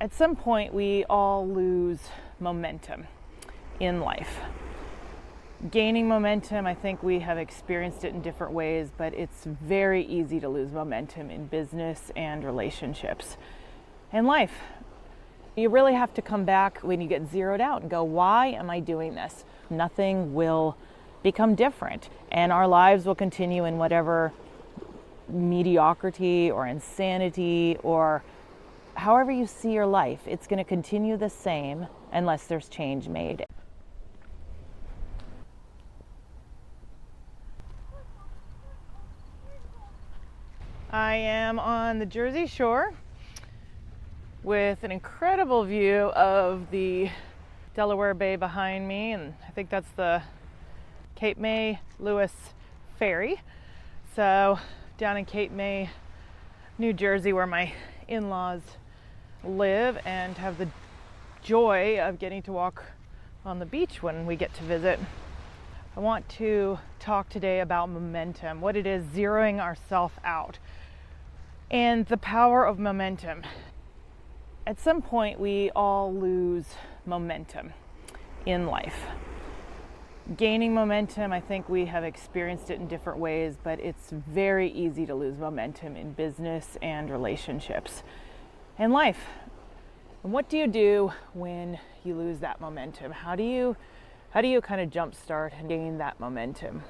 At some point, we all lose momentum in life. Gaining momentum, I think we have experienced it in different ways, but it's very easy to lose momentum in business and relationships. In life, you really have to come back when you get zeroed out and go, why am I doing this? Nothing will become different, and our lives will continue in whatever mediocrity or insanity or however you see your life. It's going to continue the same unless there's change made. I am on the Jersey Shore with an incredible view of the Delaware Bay behind me, and I think that's the Cape May Lewis Ferry. So down in Cape May, New Jersey, where my in-laws live and have the joy of getting to walk on the beach when we get to visit. I want to talk today about momentum, what it is, zeroing ourselves out, and the power of momentum. At some point, we all lose momentum in life. Gaining momentum, I think we have experienced it in different ways, but it's very easy to lose momentum in business and relationships. In life, and what do you do when you lose that momentum? How do you kind of jumpstart and gain that momentum?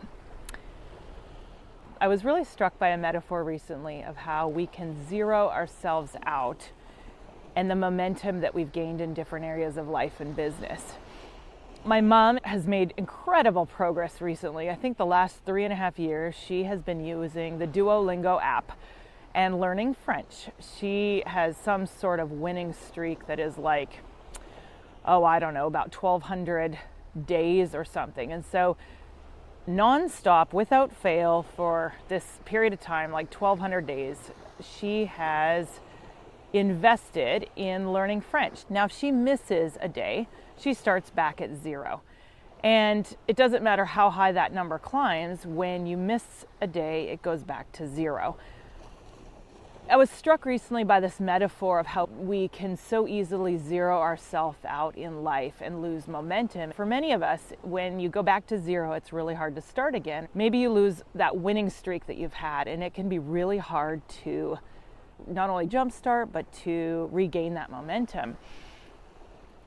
I was really struck by a metaphor recently of how we can zero ourselves out and the momentum that we've gained in different areas of life and business. My mom has made incredible progress recently. I think the last 3.5 years, she has been using the Duolingo app and learning French. She has some sort of winning streak that is like, about 1,200 days or something. And so nonstop, without fail, for this period of time, like 1,200 days, she has invested in learning French. Now, if she misses a day, she starts back at zero. And it doesn't matter how high that number climbs, when you miss a day, it goes back to zero. I was struck recently by this metaphor of how we can so easily zero ourselves out in life and lose momentum. For many of us, when you go back to zero, it's really hard to start again. Maybe you lose that winning streak that you've had, and it can be really hard to not only jumpstart, but to regain that momentum.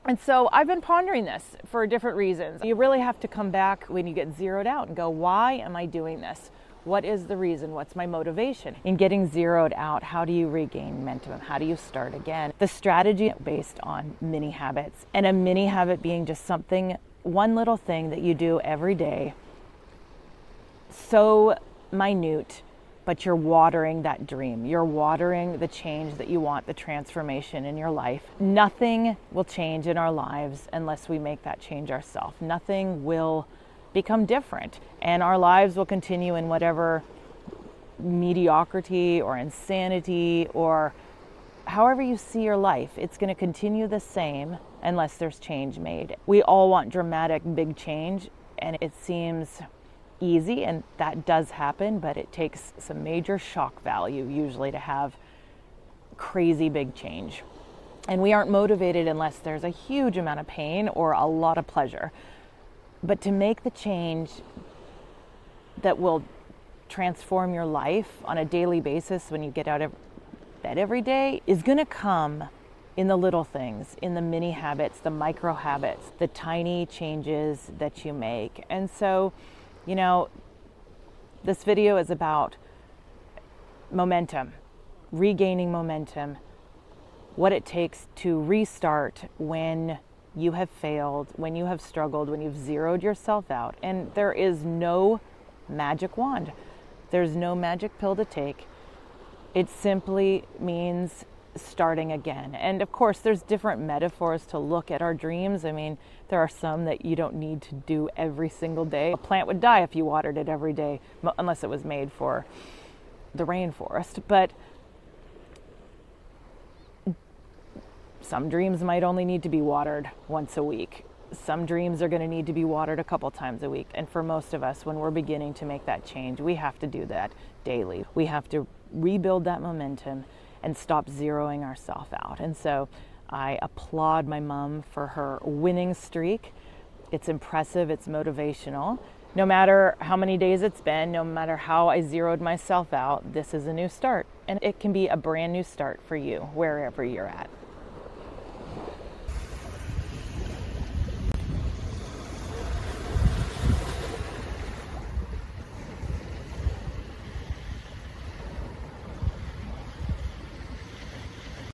And so I've been pondering this for different reasons. You really have to come back when you get zeroed out and go, why am I doing this? What is the reason? What's my motivation? In getting zeroed out, how do you regain momentum? How do you start again? The strategy is based on mini habits, and a mini habit being just something, one little thing that you do every day, so minute, but you're watering that dream. You're watering the change that you want, the transformation in your life. Nothing will change in our lives unless we make that change ourselves. Nothing will become different, and our lives will continue in whatever mediocrity or insanity or however you see your life. It's going to continue the same unless there's change made. We all want dramatic big change, and it seems easy, and that does happen, but it takes some major shock value usually to have crazy big change. And we aren't motivated unless there's a huge amount of pain or a lot of pleasure. But to make the change that will transform your life on a daily basis when you get out of bed every day is going to come in the little things, in the mini habits, the micro habits, the tiny changes that you make. And so, this video is about momentum, regaining momentum, what it takes to restart when you have failed, when you have struggled, when you've zeroed yourself out. And there is no magic wand. There's no magic pill to take. It simply means starting again. And of course, there's different metaphors to look at our dreams. I mean, there are some that you don't need to do every single day. A plant would die if you watered it every day, unless it was made for the rainforest. But some dreams might only need to be watered once a week. Some dreams are going to need to be watered a couple times a week. And for most of us, when we're beginning to make that change, we have to do that daily. We have to rebuild that momentum and stop zeroing ourselves out. And so I applaud my mom for her winning streak. It's impressive, it's motivational. No matter how many days it's been, no matter how I zeroed myself out, this is a new start. And it can be a brand new start for you, wherever you're at.